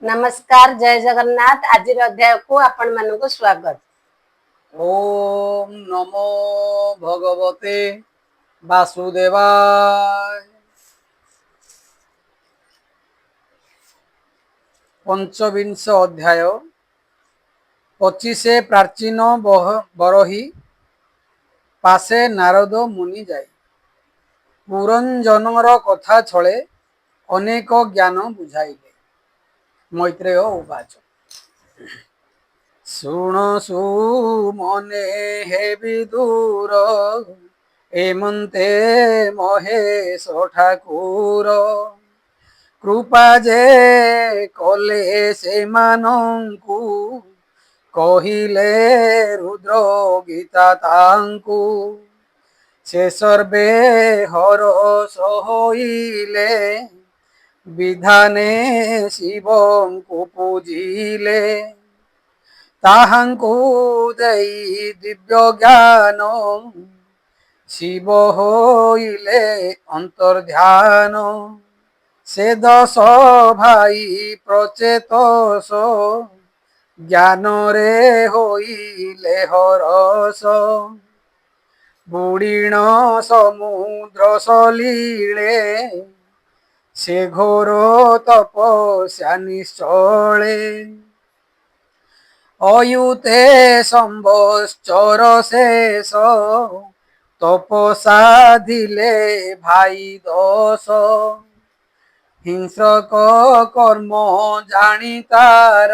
नमस्कार जय जगन्नाथ। आज अध्याय को आपण मानक स्वागत। ओम नमो भगवते वासुदेवाय। पंचविंश अध्याय 25 प्राचीन बरही पासे नारद मुनि जाए पुरंजनर कथा छले अनेक ज्ञान बुझाइले। मैत्रेय उवाच शुण सुमने हे विदुर एमन्ते महेश ठाकुर कृपा जे कले सेमानंकु कहिले रुद्र गीता तांकु से सर्वे हरष होइले विधाने शिवंकु पूजिले ताहांकु देई दिव्य ज्ञान शिव होइले अंतर्ध्यान से दश भाई प्रचेतस ज्ञान रे होइले हरस बुड़ीण समुद्र सलीले से घोर तपस्या निश्चले अयुते संवत्सर शेष तपसाधिले भाई दश हिंसक कर्म जानी तार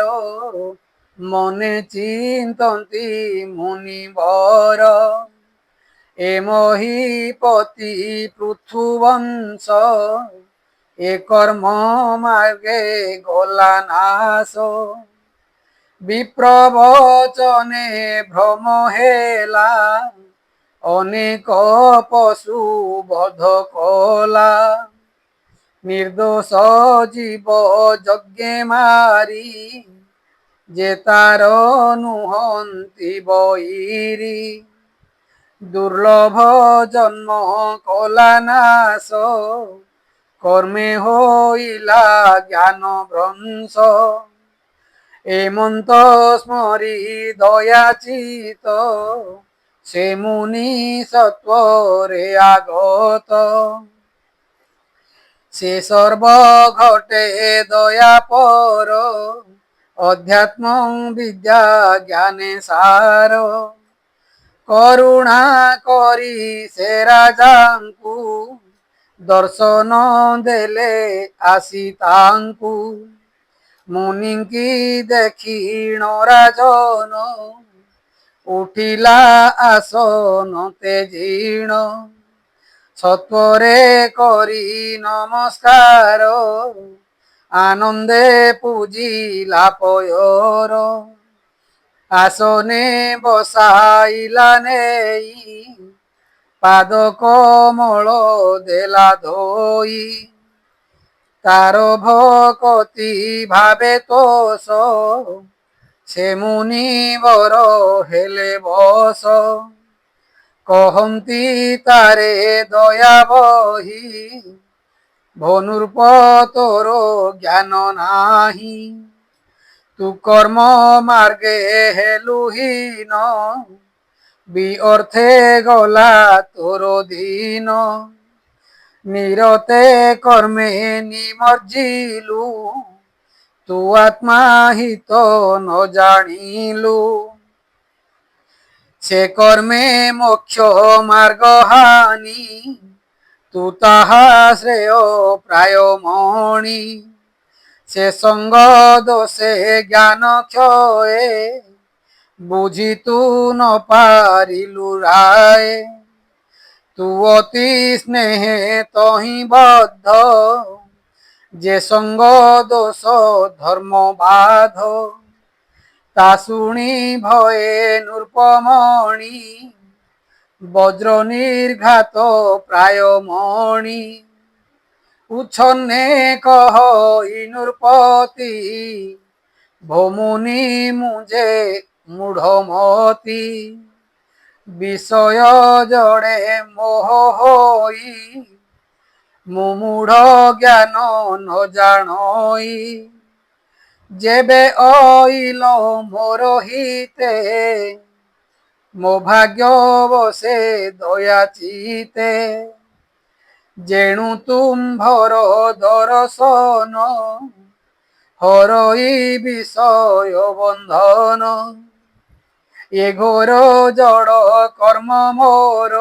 मने चिंतती मुनिवर ए महीपति पृथुवंश ए कर्म मार्गे गला नाश विप्रवचने भ्रम हेला अनेक पशु बध कला निर्दोष जीव यज्ञ मारी जे तार नुहंती बईरी दुर्लभ जन्म कला नाश कर्मे होइला ज्ञान भ्रंश एमंत स्मरी दयाचित से मुनि सत्वरे आगत से सर्व घटे दया पर अध्यात्म विद्या ज्ञाने सार करुणा करी से राजांकु दर्शन देले आसीतांकु मुनिंकी देखिण राजन उठिला आसन तेजिण सत्वरे करी नमस्कार आनंदे पूजिला पयर आसने बसाइला नेई पाद कमल देला धोई तार भकति भावे तोष से मुनिवर हेले बस कहती तारे दया बही भनुर्प तोर ज्ञान नाही तू कर्म मार्गे हेलुहीन विअर्थे गला तोर दीन निरते कर्मे निमज्जिलु तू आत्मा हित न जानिलु से कर्मे मोक्ष मार्ग हानि तू ताहा श्रेय प्राय मणि से संग दोषे ज्ञान क्षये बुझी तू न पारिलु राय तू अति स्नेह तहि बद्ध जे संग दोष धर्म बाध ता शुणी भये नृपमणि वज्र निर्घात प्राय मणि उच्छन्ने कह नृपति भमुनि मुझे मूढ़मती विषय जड़े मोह होई मुमूढ़ ज्ञान न जानई जेबे अइल मोर हिते मो भाग्य बसे दया चिते जेणु तुम्भर दर्शन हरई विषय बंधन ए घोर जड़ कर्म मोर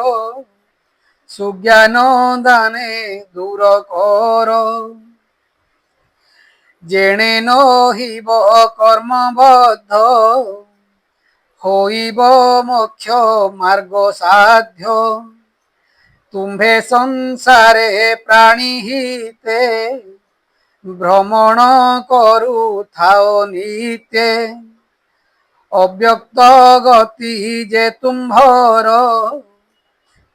सुज्ञान दाने दूर कर जेणे नहिब कर्मबद्ध होइब मोक्ष मार्ग साध्य तुम्भे संसारे प्राणी हिते भ्रमण करुथाओ नित्य अव्यक्त गति जे तुम्भर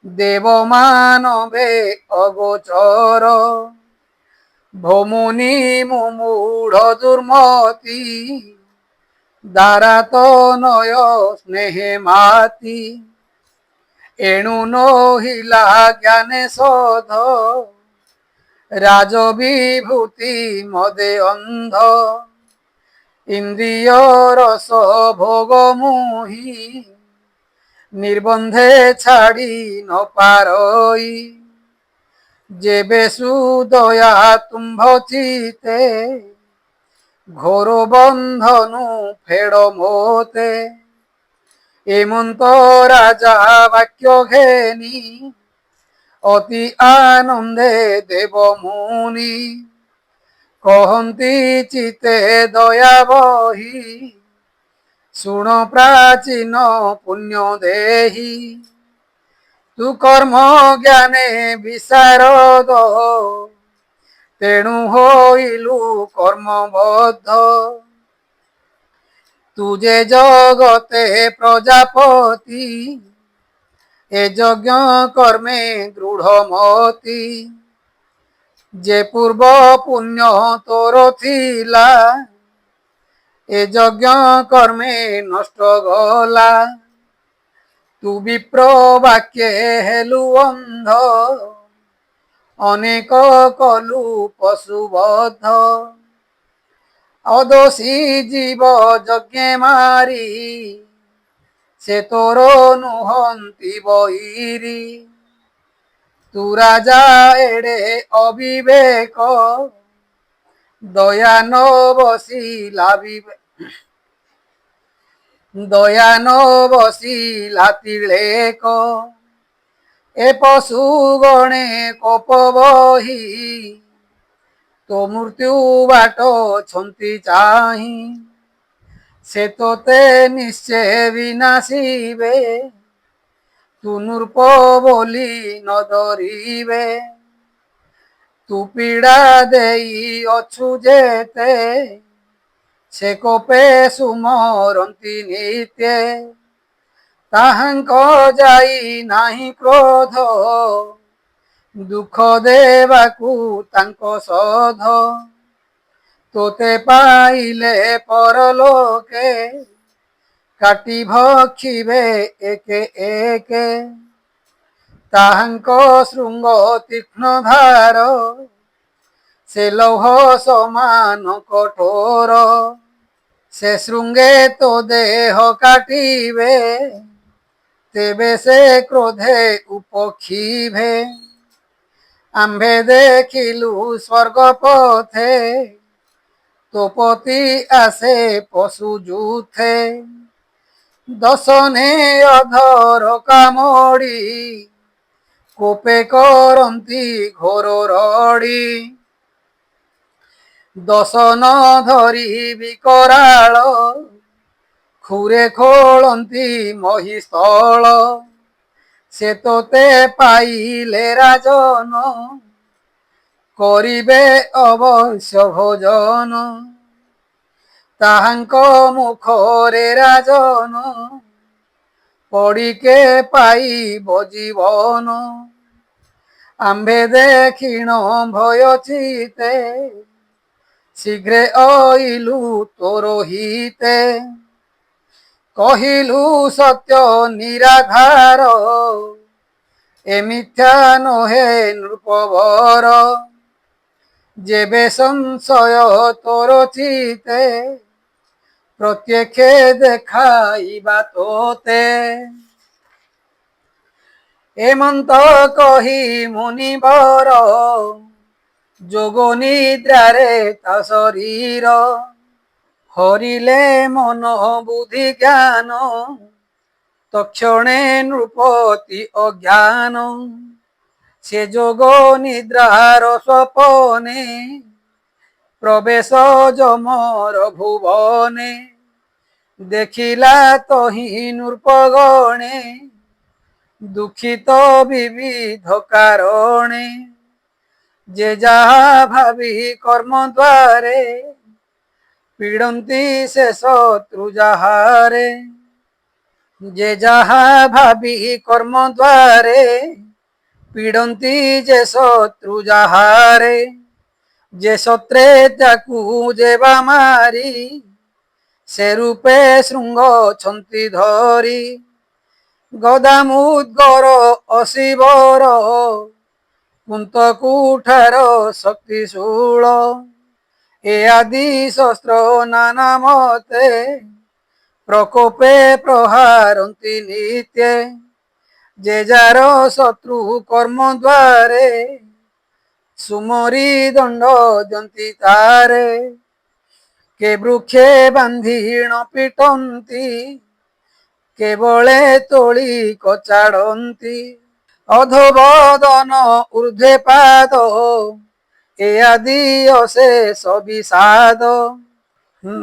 देव मानवे अगोचर भमुनि मुमूढ़ दुर्मति दारात नय स्नेहे माति एणु नहिला ज्ञाने शोध राजविभूति मदे अंध इंद्रिय रस भोग मुहि निर्बंधे छाड़ी न पारई जेबे सुदया तुम्भ चिते घोर बंधनु फेड़ मोते एमंत राजा वाक्य घेनी अति आनंदे देव मुनि कहती चिते दया बही शुण प्राचीन पुण्य देही तु कर्म ज्ञाने विशारद तेणु होइलु कर्मबद्ध तुझे जगते प्रजापति ए यज्ञ कर्मे दृढ़मति जे पूर्व पुण्य तोर थिला ए यज्ञ कर्मे नष्ट गला तु विप्र वाक्ये हेलु अंध अनेक कलु पशुबद्ध अदोषी जीव यज्ञ मारी से तोर नुहंती बहिरी तू राजा एड़े अविवेक दया न बसिला दया न बसिला तिलेक ए पशु गणे कोप बही तो मृत्यु बाट छंती चाही से तोते निश्चय विनाशिबे तू नृप बोली न डरिबे तू पीड़ा देई अछु जेते से कोपे सुमरंती नित्य ताहांक जाई नाही क्रोध दुख देवाकू तांको सध तोते पाइले परलोके काटी भक्षिबे एके एके ताहांक शृंग तीक्ष्ण धार से लौह समान कठोर से शृंगे तो देह काटिबे तेबे से क्रोधे उपक्षिभे आम्भे देखिलु स्वर्ग पथे तो पति आसे पशु जूथे दशने अधर कामड़ी कोपे करंती घोर रड़ी दशन धरी विकराल खुरे खोलंती महिस्थल से तोते पाइले राजन करिबे अवश्य भोजन ताहांक मुखरे राजन पड़िके पाइब जीवन आम्भे देखिण भय चिते शीघ्रे अइलु तोर हिते कहिलु सत्य निराधार ए मिथ्या नहे नृपवर যেবে সংশয় তোর চিতে প্রত্যক্ষে দেখাইবা তোতে। এমন্ত কহি মুনিবর যোগ নিদ্রারে তা শরীর হরিলে মন বুদ্ধি জ্ঞান তক্ষণে নৃপতি অজ্ঞান। সে যোগ নিদ্রার স্বপনে প্রবেশ যমর ভুবনে দেখিলা তহি নৃপগণে দুঃখিত বিবিধ কারণে। যে যাহা ভাবি কর্ম দ্বারে পীড়ন্তি সে শত্রু যাহারে। যে যাহা ভাবি কর্ম দ্বারে পীড়ন্তি যে শত্রু যাহারে। যে শত্রে তাকু যেবা মারি সে রূপে শৃঙ্গ ছন্তি ধরি। গদামুদ্গর অশিবর কুন্ত কুঠার শক্তি শূଳ এ আদি শস্ত্র নানা মতে প্রকোপে প্রহারন্তি নিত্যে। যে যার শত্রু কর্ম দ্বারে সুমরি দণ্ড যন্তি তারে। কে বৃক্ষে বাନ୍ଧିଣ ପିଟନ୍ତି କେବଳେ ତୋଳି କଚାଡ଼ନ୍ତି। ଅଧୋବଦନ ଊର୍ଧ୍ୱେ ପାଦ ଏ ଆଦି ଅଶେଷ ବିଷାଦ।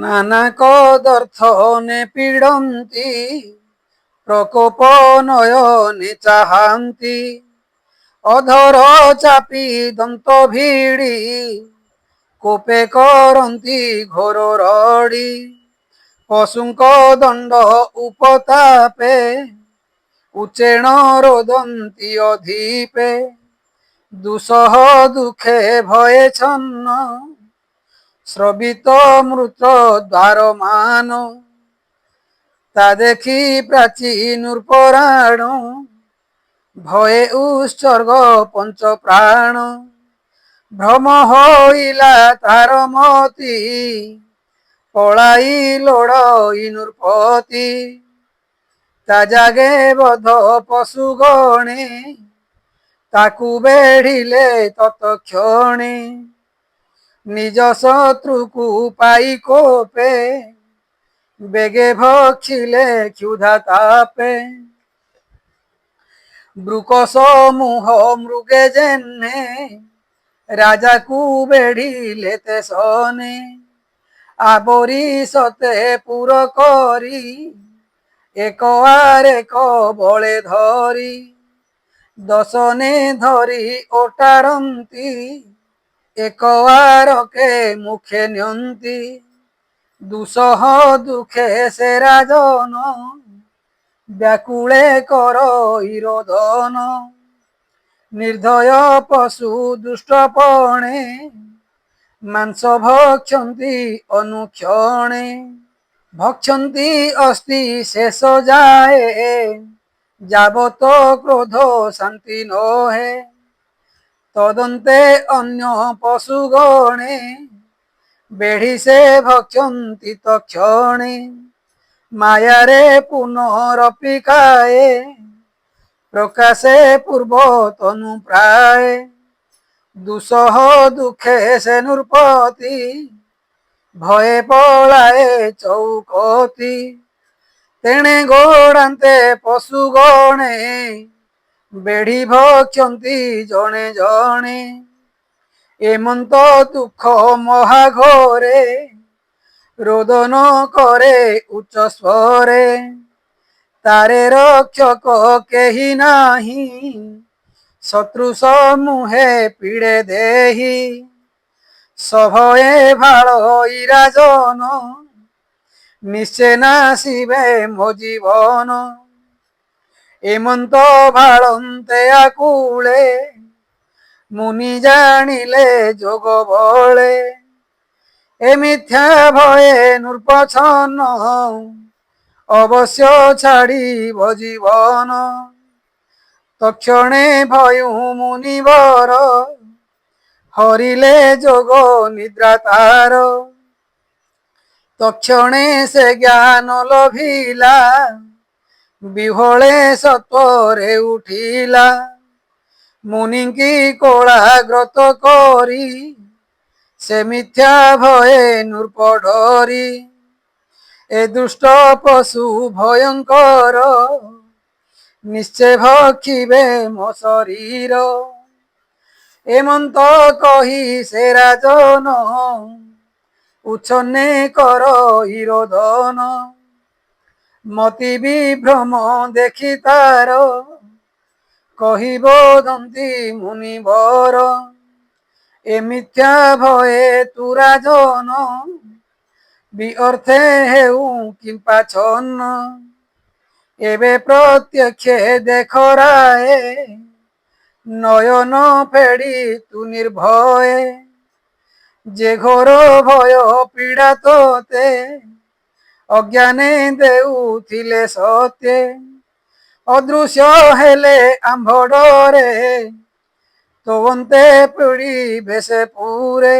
ନାନା କଦର୍ଥ ନେ ପୀଡ଼ନ୍ତି ପ୍ରକୋପ ନୟନେ ଚାହାନ୍ତି। ଅଧର ଚାପି ଦନ୍ତ ଭିଡ଼ି କୋପେ କରନ୍ତି ଘୋର ରଡ଼ି। ପଶୁଙ୍କ ଦଣ୍ଡ ଉପତାପେ ଉଚ୍ଚେଣ ରୋଦନ୍ତି ଅଧିପେ। ଦୁଃସହ ଦୁଃଖେ ଭୟେ ଛନ୍ନ ଶ୍ରବିତ ମୃତ ଦ୍ୱାର ମାନ। তা দেখি প্রাচী নূর্পরাণ ভয়ে উৎসর্গ পঞ্চ প্রাণ। ভ্রম হইলা তার মতি পলাই লোড়ই নৃপতি। তা জাগে বধ পশু গণে তাকু বেঢ়িলে ততক্ষণে। নিজ শত্রুকু পাই কোপে বেগে ভক্ষিলে ক্ষুধা তাপে। বৃক সমূহ মৃগে যেনে রাজাকু বেঢ়িলে তেসনে। আবরি সতে পুর করি এক আর এক বଳେ ধরি। দশনে ধরি ওটারନ୍ତି ଏକ ଆରକେ ମୁଖେ ନିଅନ୍ତି। ଦୁଃସହ ଦୁଃଖେ ସେ ରାଜନ ବ୍ୟାକୁଳେ କରଇ ରୋଦନ। ନିର୍ଦ୍ଦୟ ପଶୁ ଦୁଷ୍ଟପଣେ ମାଂସ ଭକ୍ଷନ୍ତି ଅନୁକ୍ଷଣେ। ଭକ୍ଷନ୍ତି ଅସ୍ଥି ଶେଷ ଯାଏ ଯାବତ କ୍ରୋଧ ଶାନ୍ତି ନୋହେ। তদন্তে অন্য পশু গণে বেঢ়ি সে ভক্ষন্তি তক্ষণে। মায়ারে পুনরপিকায়ে প্রকাশে পূর্বতনু প্রায়। দুঃসহ দুঃখে সে নৃপতি ভয়ে পলায়ে চৌকতি। তেণে গোড়ান্তে পশু গণে বেঢ়ি ভক্ষନ୍ତି ଜଣେ ଜଣେ। ଏମନ୍ତ ଦୁଃଖ ମହାଘୋରେ ରୋଦନ করে ଉଚ୍ଚ ସ୍ୱରେ। ତାରେ ରକ୍ଷକ କେହି ନାହିଁ ଶତ୍ରୁ ସମୂহে ପୀଡ଼େ ଦେହି। ସଭয়ে ଭାଳଇ ରାଜନ ନିଶ୍ଚେ ନାଶିବେ ମୋ ଜୀବନ। ଏମନ୍ତ ଭାଳନ୍ତେ ଆକୁଳେ ମୁନି ଜାଣିଲେ ଯୋଗ ବଳେ। ଏ ମିଥ୍ୟା ଭয়ে ନୃପଛନ୍ନ ଅବଶ୍ୟ ଛାଡ଼ିବ ଜୀବନ। তক্ষণে ভয়ু মুনিবর হরিলে যোগ নিদ্রা তার তক্ষণে সে জ্ঞান লভিলা বিহলে সত্বরে উঠিলা মুনিঙ্কি কোলাগ্রত করি সে মিথ্যা ভয়ে নূর্প ডরি এ দুষ্ট পশু ভয়ঙ্কর নিশ্চয় ভক্ষিবে মো শরীর এমন্ত কহি সে রাজন উচ্ছন্নে কর হিরোধন মতি বিভ্রম দেখি তার কহিব দন্তি মুনিবর এ মিথ্যা ভয়ে তু রাজন বিঅর্থে হেউ কিম্পা ছন্ন এবে প্রত্যক্ষে দেখ রায়ে নয়ন ফেড়ি তু নির্ভয়ে যে ঘোর ভয় পীড়া তোতে অজ্ঞানে দেউଥିଲେ সত্যে অদৃশ্য হেলে আম্ভ ডরে তো অন্তে পিড়িবে সে পুরে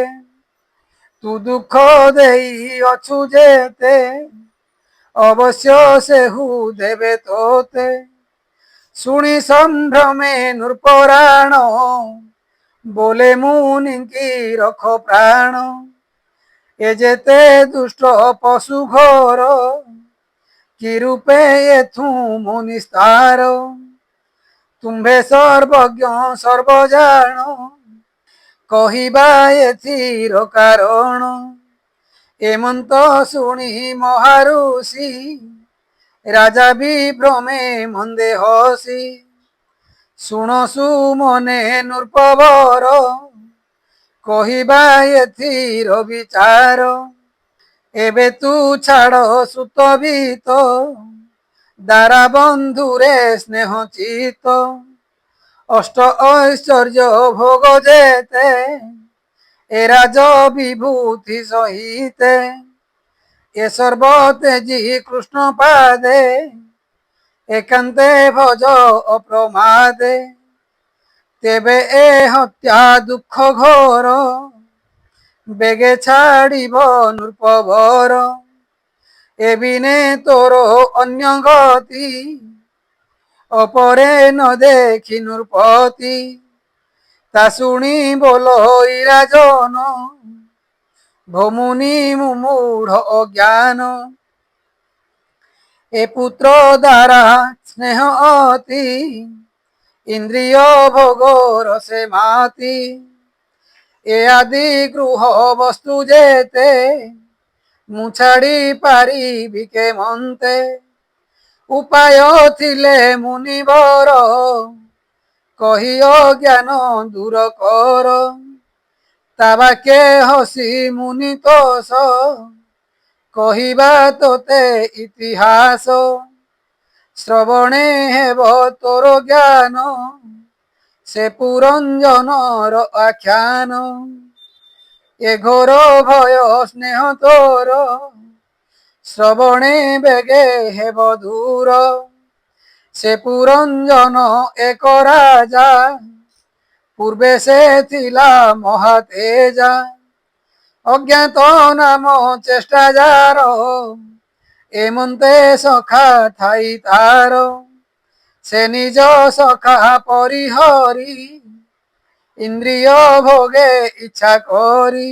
তু দুঃখ দেই অছু যেতে অবশ্য সেহু দেবে তোতে শুনি সম্ভ্রমে নৃপরাণ বলে মুনিঙ্কি রখ প্রাণ এ যেতে দুষ্ট পশু ঘোর কি রূপে এথু মুনিস্তার তুম্ভে সর্বজ্ঞ সর্বজাণ কহিবা এথির কারণ এমন্ত শুনি মহারুষি রাজা বিভ্রমে মন্দে হসি শুণসু মনে নৃপবর কহিবা এথির বিচার এবে তু ছাড় সুতবিত দ্বারা বন্ধুরে স্নেহ চিত অষ্ট ঐশ্বর্য ভোগ যেতে এ রাজ বিভূতি সহিতে এ সর্বতেজি কৃষ্ণ পাদে একান্তে ভজ অপ্রমাদে তেবে এ হত্যা দুঃখ ঘোর বেগে ছাড়িব নৃপবর এবিনে তোর অন্য গতি অপরে ন দেখি নৃপতি তা শুনি বল রাজন ভমুনি মুমূঢ় অজ্ঞান এ পুত্র দ্বারা স্নেহ অতি ইন্দ্রিয় ভোগ রসে মাতি এ আদি গৃহ বস্তু যেতে মুছাড়ি পারিবি কে মন্তে উপায় থিলে মুনিবর কহি অজ্ঞান দূর কর তাবাকে হসি মুনি তোষ কহিবা তোতে ইতিহাস শ্রবণে হেব তোর জ্ঞান সে পুরঞ্জনর আখ্যান এ ঘোর ভয় স্নেহ তোর শ্রবণে বেগে হেব দূর সে পুরঞ্জন এক রাজা পূর্বে সে থিলা মহাতেজা অজ্ঞাত নাম চেষ্টা যার এমন্তে সখা থাই তার সে নিজ সখা পরিহরি ইন্দ্রিয় ভোগে ইচ্ছা করি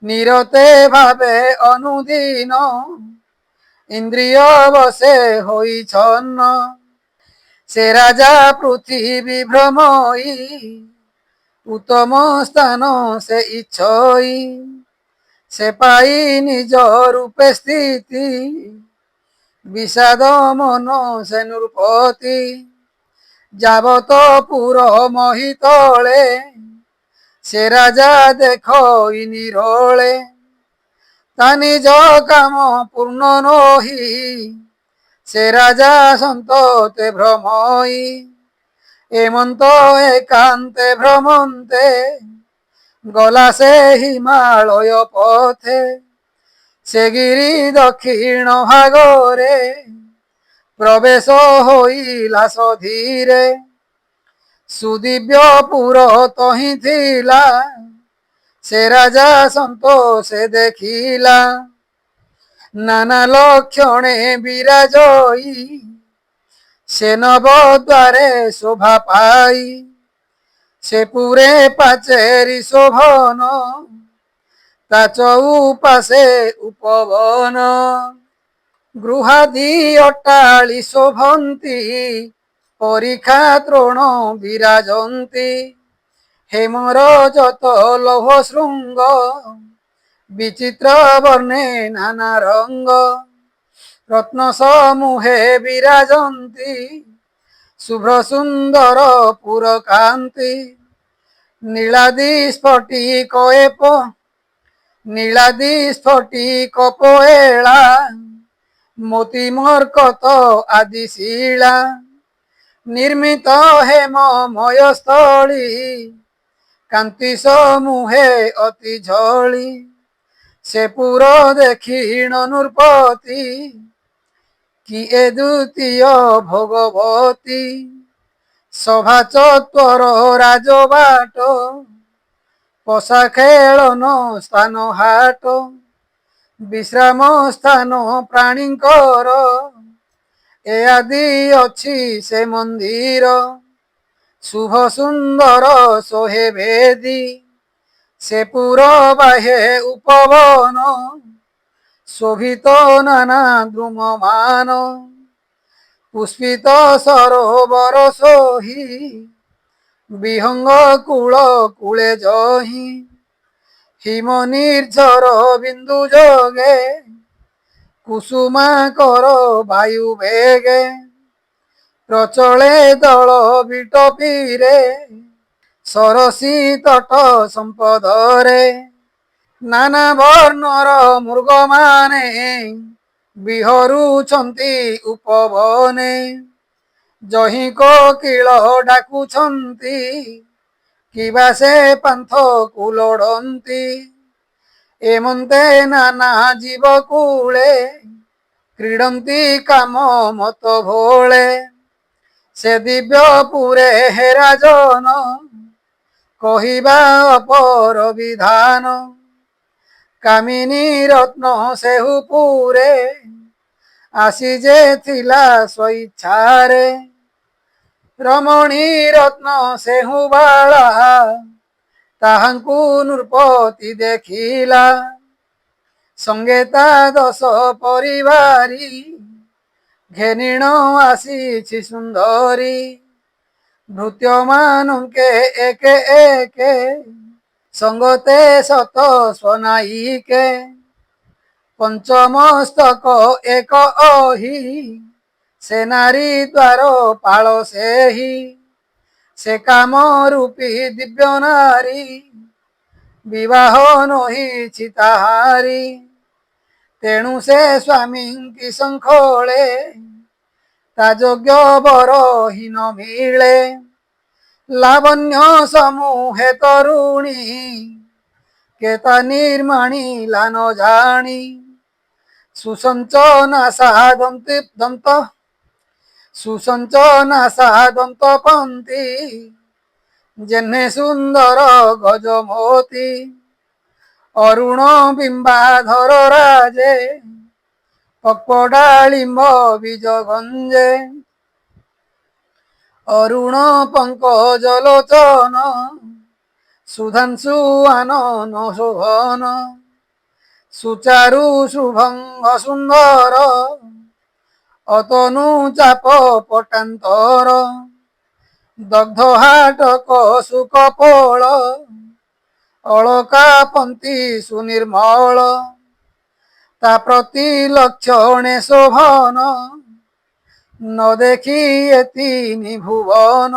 নিরতে ভাবে অনুদিন ইন্দ্রিয় বসে হইছন্ন সে রাজা পৃথিবী ভ্রমই উত্তম স্থান সে ইচ্ছই সে পাই নিজ রূপে স্থিতি বিষাদ মন সে নৃপতি যাবত পুর মহিতলে সে রাজা দেখ নিরলে তা নিজ কাম পূর্ণ নহি সে রাজা সন্ততে ভ্রমই এমন্ত একান্তে ভ্রমন্তে গলা সে হিমালয় পথে সে গিরি দক্ষিণ ভাগরে প্রবেশ হইলা সধীরে ସୁଦିବ୍ୟ ପୁର ତହିଁ ଥିଲା, ସେ ରାଜା ସନ୍ତୋଷେ ଦେଖିଲା। ନାନା ଲକ୍ଷଣେ ବିରାଜଇ, ସେ ନବଦ୍ୱାରେ ଶୋଭା ପାଇ। ସେ ପୁରେ ପାଚେରି ଶୋଭନ, ତା ଚଉପାଶେ ଉପବନ। ଗୃହାଦି ଅଟ୍ଟାଳି ଶୋଭନ୍ତି, ପରୀକ୍ଷା ତୃଣ ବିରାଜନ୍ତି। ହେମର ଯତ ଲୌହ ଶୃଙ୍ଗ, ବିଚିତ୍ର ବର୍ଣ୍ଣେ ନାନା ରଙ୍ଗ। ରତ୍ନ ସମୂহে ବିରାଜନ୍ତି, ଶୁଭ୍ର ସୁନ୍ଦର ପୁର କାନ୍ତି। ନୀଳାଦି ସ୍ଫଟିକ ପୋଏଳା, ମୋତି ମର୍କତ ଆଦି ଶିଳା। ନିର୍ମିତ ହେମମୟ ସ୍ଥଳୀ, କାନ୍ତି ସମୂহে ଅତି ଝଳି। ସେ ପୁର ଦେଖିଣ ନୃପତି, କିଏ ଦ୍ୱିତୀୟ ଭୋଗବତୀ। ସଭା ଚତ୍ୱର ରାଜବାଟ, ପଶା ଖେଳନ ସ୍ଥାନ ହାଟ। ବିଶ୍ରାମ ସ୍ଥାନ ପ୍ରାଣୀଙ୍କର, ଏ ଆଦି ଅଛି ସେ ମନ୍ଦିର। ଶୁଭ ସୁନ୍ଦର ଶୋହେ ବେଦୀ, ସେ ପୁର ବାହେ ଉପବନ। ଶୋଭିତ ନାନା ଦ୍ରୁମମାନ, ପୁଷ୍ପିତ ସରୋବର ସୋହି। ବିହଙ୍ଗ କୂଳ କୂଳେ ଯହିଁ, ହିମ ନିର୍ଝର ବିନ୍ଦୁ ଯୋଗେ। କୁସୁମାକର ବାୟୁ ବେଗେ, ପ୍ରଚଳେ ଦଳ ବିଟପିରେ। ସରସୀ ତଟ ସମ୍ପଦରେ, ନାନା ବର୍ଣ୍ଣର ମୃଗମାନେ। ବିହରୁଛନ୍ତି ଉପବନେ, ଯହିଁ କୋକିଳ ଡାକୁଛନ୍ତି। କିବା ସେ ପାନ୍ଥକୁ ଲୋଡ଼ନ୍ତି, ଏମନ୍ତେ ନାନା ଜୀବ କୂଳେ। କ୍ରୀଡ଼ନ୍ତି କାମ ମତ ଭୋଳେ, ସେ ଦିବ୍ୟ ପୁରେ ହେ ରାଜନ। କହିବା ଅପର ବିଧାନ, କାମିନୀ ରତ୍ନ ସେହୁ ପୁରେ। ଆସି ଯେ ଥିଲା ସ୍ୱଇଚ୍ଛାରେ, ରମଣୀ ରତ୍ନ ସେହୁ ବାଳା। ତାହାଙ୍କୁ ନୃପତି ଦେଖିଲା, ସଙ୍ଗେ ତା 10 ପରିବାରୀ। ଘେନିଣ ଆସିଛି ସୁନ୍ଦରୀ, ଭୃତ୍ୟମାନଙ୍କେ ଏକେ ଏକେ। ସଙ୍ଗତେ ସତ ସ୍ୱନାୟିକେ, ପଞ୍ଚମସ୍ତକ ଏକ ଅହି। ସେ ନାରୀ ଦ୍ୱାର ପାଳ ସେହି, ସେ କାମ ରୂପୀ ଦିବ୍ୟ ନାରୀ। ବିବାହ ନୋହିଛି ତାହାରି, ତେଣୁ ସେ ସ୍ୱାମୀଙ୍କି ଶଙ୍ଖୋଳେ। ତା ଯୋଗ୍ୟ ବର ହିଁ ନ ମିଳେ, ଲାବଣ୍ୟ ସମୂହେ ତରୁଣୀ। କେତା ନିର୍ମାଣିଲା ନ ଜାଣି, ସୁସଞ୍ଚନାସା ଦନ୍ତ ପନ୍ତି। ଯେହ୍ନେ ସୁନ୍ଦର ଗଜମୋତି, ଅରୁଣ ବିମ୍ବାଧର ରାଜେ। ପକ୍ୱଡାଳିମ୍ବ ବୀଜ ଗଞ୍ଜେ, ଅରୁଣ ପଙ୍କଜ ଲୋଚନ। ସୁଧାଂଶୁ ଆନନ ଶୋଭନ, ସୁଚାରୁ ଶୁଭଙ୍ଗ ସୁନ୍ଦର। ଅତନୁ ଚାପ ପଟାନ୍ତର, ଦଗ୍ଧ ହାଟକ ସୁକପୋଳ। ଅଳକା ପନ୍ତି ସୁନିର୍ମଳ, ତା ପ୍ରତି ଲକ୍ଷଣେ ଶୋଭନ। ନ ଦେଖି ଏତିନି ଭୁବନ,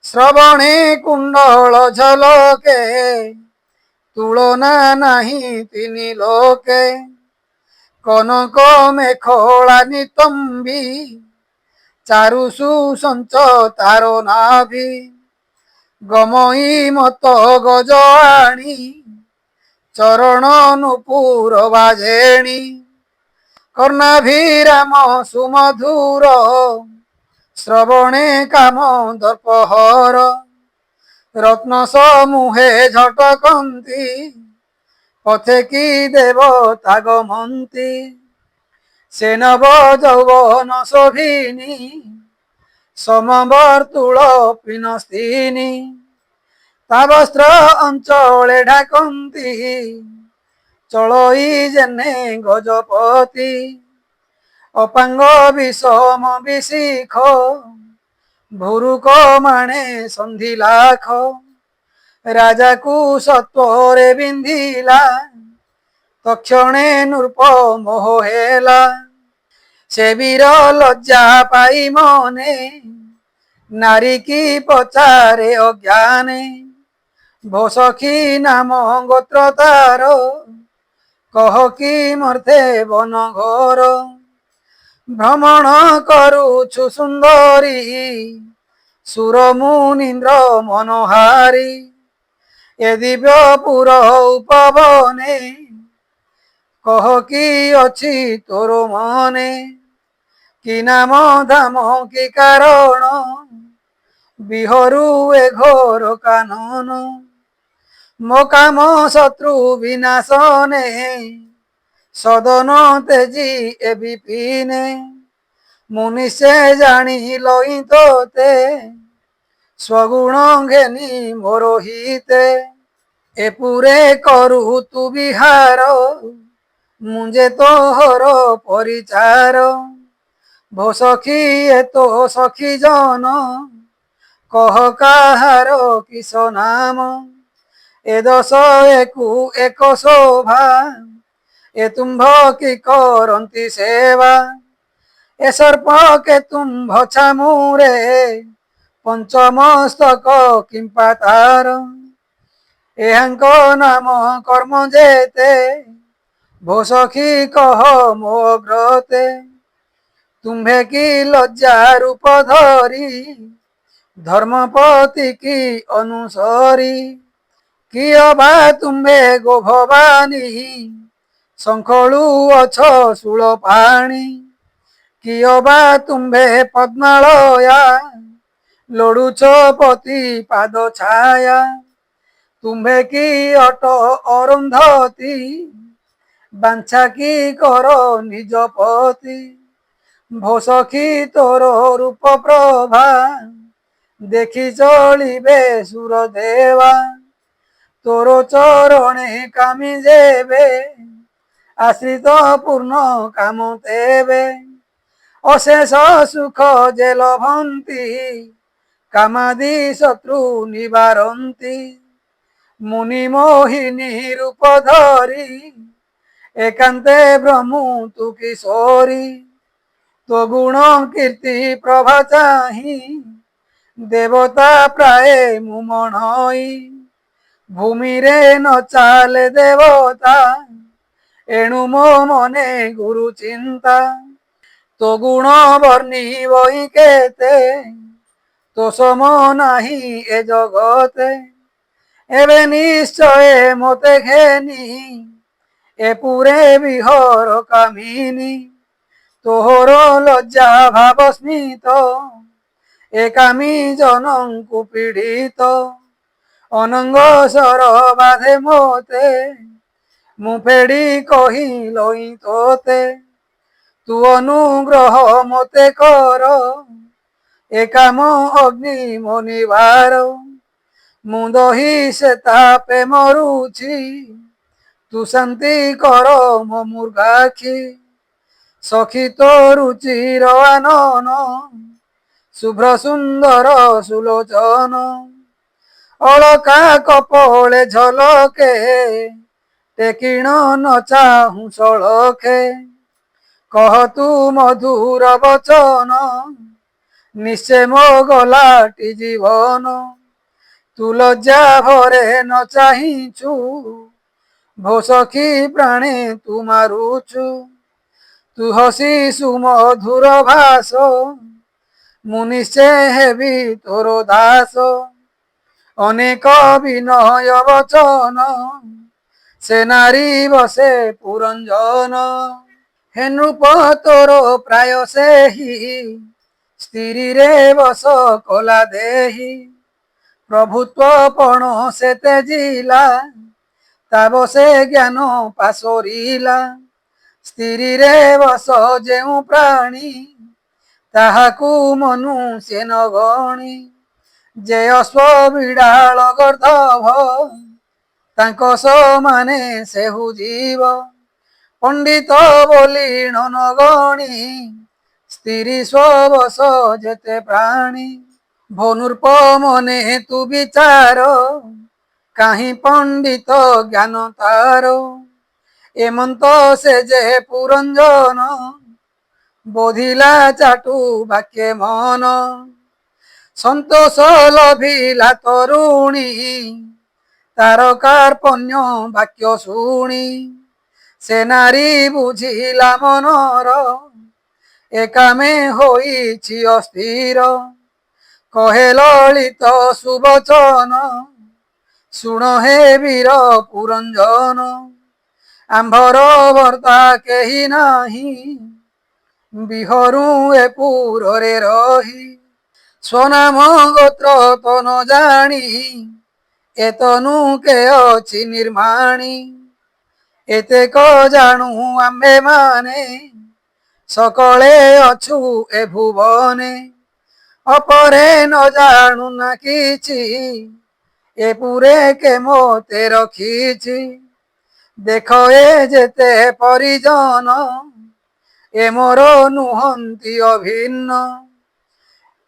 ଶ୍ରବଣେ କୁଣ୍ଡଳ ଝଲକେ। ତୁଳନା ନାହିଁ ତିନି ଲୋକେ, କନକ ମେଖଳା ନିତମ୍ବୀ। ଚାରୁ ସୁସଞ୍ଚ ତାର ନାଭି, ଗମଇ ମତ ଗଜ ଆଣି। ଚରଣ ନୂପୁର ବାଜେଣି, କର୍ଣ୍ଣାଭିରାମ ସୁମଧୁର। শ্রবণে কাম দর্পহর রত্ন সমূহে ঝটকন্তি পথে কি দেবতা গমন্তি সে নব যৌবন শোভিনী সমবর্তুল পিনস্তিনী তা বস্ত্র অঞ্চলে ঢাকন্তি চলই যেনে গজপতি অপাঙ্গ বিষম বিশিখ ভুরুক মাণে সন্ধি লাখ রাজাকু সত্বরে বিন্ধিলা তক্ষণে নৃপ মোহ হেলা সে বীর লজ্জা পাই মনে নারী কি পচারে অজ্ঞানে ভো সখী নাম গোত্র তার কহ কি মর্থে বন ঘোর ভ্রমণ করুছু সুন্দরী সুর মুনীন্দ্র মনোহারী এ দিব্যপুর উপবনে কহ কি অছি তোর মনে কি নাম ধাম কি কারণ বিহরু এ ঘোর কানন ମୋ କାମ ଶତ୍ରୁ ବିନାଶନେ ସଦନ ତେଜି ଏ ବିପିନେ ମୁନି ସେ ଜାଣି ଲଇ ତୋତେ ସ୍ୱଗୁଣ ଘେନି ମୋର ହିତେ ଏ ପୁରେ କରୁ ତୁ ବିହାର ମୁଁ ଯେ ତୋହର ପରିଚାର ଭୋ ସଖୀ ଏ ତୋ ସଖୀ ଜନ କହ କାହାର କିସ ନାମ এ দশ একু এক শোভা এ তুম্ভ কি করন্তি সেবা এ সর্প কে তুম্ভ ছামুরে পঞ্চমস্তক কিম্পা তার এহাঙ্ক নাম কর্ম যেতে ভো সখী কহ ମୋ গ্রতে তুম্ভে কি লজ্জা রূপ ধরি ধর্মপতি কি অনুসরি কিয় ବା ତୁମ୍ଭେ ଗୋ ଭବାନୀ ଶଙ୍ଖଳୁ ଅଛ ଶୂଳ ପାଣି କିୟ ବା ତୁମ୍ଭେ ପଦ୍ମାଳୟା ଲୋଡୁଛ ପତି ପାଦ ଛାୟା ତୁମ୍ଭେ କି ଅଟ ଅରୁନ୍ଧତୀ ବାଞ୍ଛା କି କର ନିଜ ପତି ଭୋ ସଖୀ ତୋର ରୂପ ପ୍ରଭା ଦେଖି ଚଳିବେ ସୁର ଦେବା তোর চরণে কামি যেবে আশ্রিত পূর্ণ কাম তেবে অশেষ সুখ যে লভন্তি কামাদি শত্রু নিবারন্তি মুনি মোহিনী রূপ ধরি একান্তে ব্রহ্মু তু কিশোরী তো গুণ কীর্তি প্রভা চাহি দেবতা প্রায় মুমণই ভূমিরে ন চালে দেবতা এণু মো মনে গুরু চিন্তা তো গুণ বর্ণিবই কেতে তো সম নাহি এ জগতে এবে নিশ্চয়ে মতে ঘেনি এ পুরে বিহর কামিনী তোহর লজ্জা ভাব স্মিত এ কামি জনঙ্কু পীড়িত অনঙ্গ সর বাধে মতে মু ফেড়ি কহি লই তোতে তু অনুগ্রহ মতে কর এ কাম অগ্নি মনিবার মু দহি সে তাপে মরুছি তু শান্তি কর মো মূর্ঘাক্ষী সখী তো রুচির আনন শুভ্র সুন্দর সুলোচন অলকা কপলে ঝলকে টেকিণ ন চাহু সলখে কহ তু মধুর বচন নিশ্চে মো গলাটি জীবন তু লজ্জা ভরে ন চাহিছু ভো সখী প্রাণে তু মারুছু তু হসি সুমধুর ভাস মু নিশ্চে হেবি তোর দাস অনেক বিনয় বচন সে নারী বসে পুরঞ্জন হে নৃপ তোর প্রায় সেহি ସ୍ଥିରୀରେ ବସ କଲା ଦେହି ପ୍ରଭୁତ୍ୱ ପଣ ସେ ତେଜିଲା ତା ବସେ ଜ୍ଞାନ ପାଶୋରିଲା ସ୍ଥିରୀରେ ବସ ଯେଉଁ ପ୍ରାଣୀ ତାହାକୁ ମନୁଷ୍ୟ ନ ଗଣି ଯେ ଅଶ୍ଵ ବିଡାଳ ଗର୍ଦ୍ଧଭ ତାଙ୍କ ସମାନେ ସେହୁ ଜୀବ ପଣ୍ଡିତ ବୋଲି ନ ଗଣି ସ୍ଥିରୀ ସ୍ୱବଶ ଯେତେ ପ୍ରାଣୀ ଭନୁର୍ପମନେ ତୁ ବିଚାର କାହିଁ ପଣ୍ଡିତ ଜ୍ଞାନ ତାର ଏମନ୍ତ ସେ ଯେ ପୁରଞ୍ଜନ ବୋଧିଲା ଚାଟୁ ବାକ୍ୟ ମନ ସନ୍ତୋଷ ଲଭିଲା ତରୁଣୀ ତାର କାର୍ପଣ୍ୟ ବାକ୍ୟ ଶୁଣି ସେ ନାରୀ ବୁଝିଲା ମନର ଏକାମେ ହୋଇଛି ଅସ୍ଥିର କହେ ଲଳିତ ସୁବଚନ ଶୁଣ ହେ ବୀର ପୁରଞ୍ଜନ ଆମ୍ଭର ବର୍ତ୍ତା କେହି ନାହିଁ ବିହରୁ ଏ ପୁରରେ ରହି ସ୍ୱନାମ ଗୋତ୍ର ତନ ଜାଣି ଏତନୁ କେ ଅଛି ନିର୍ମାଣୀ ଏତେକ ଜାଣୁ ଆମ୍ଭେ ମାନେ ସକଳେ ଅଛୁ ଏ ଭୁବନେ ଅପରେ ନ ଜାଣୁ ନା କିଛି ଏ ପୁରେ କେ ମୋତେ ରଖିଛି ଦେଖ ଏ ଯେତେ ପରିଜନ ଏ ମୋର ନୁହନ୍ତି ଅଭିନ୍ନ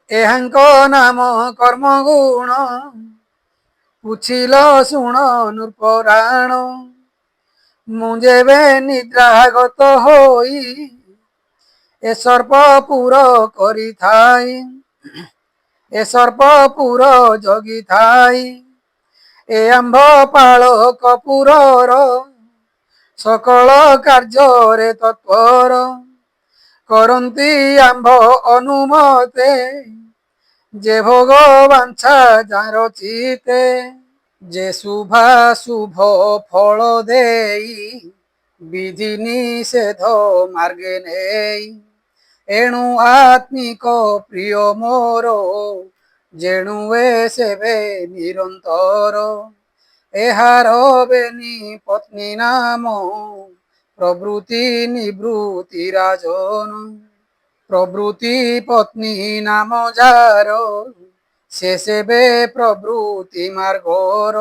ଏହାଙ୍କ ନାମ କର୍ମ ଗୁଣ ପୁଛିଲ ଶୁଣ ନୃପରାଣ ମୁଁ ଯେବେ ନିଦ୍ରାଗତ ହୋଇ ଏ ସର୍ପପୁର କରିଥାଇ ଏ ସର୍ପପୁର ଜଗିଥାଇ ଏ ଆମ୍ଭ ପାଳ କପୁରର ସକଳ କାର୍ଯ୍ୟରେ ତତ୍ପର କରନ୍ତି ଆମ୍ଭ ଅନୁମତେ ଯେ ଭୋଗ ବାଞ୍ଛା ଯାର ଚିତେ ଯେ ଶୁଭା ଶୁଭ ଫଳ ଦେଇ ବିଧି ନିଷେଧ ମାର୍ଗେ ନେଇ ଏଣୁ ଆତ୍ମିକ ପ୍ରିୟ ମୋର ଯେଣୁ ଏ ସେବେ ନିରନ୍ତର ଏହାର ବେନି ପତ୍ନୀ ନାମ ପ୍ରବୃତ୍ତି ନିବୃତ୍ତି ରାଜନ ପ୍ରବୃତ୍ତି ପତ୍ନୀ ନାମ ଯାର ସେ ସେବେ ପ୍ରବୃତ୍ତି ମାର୍ଗର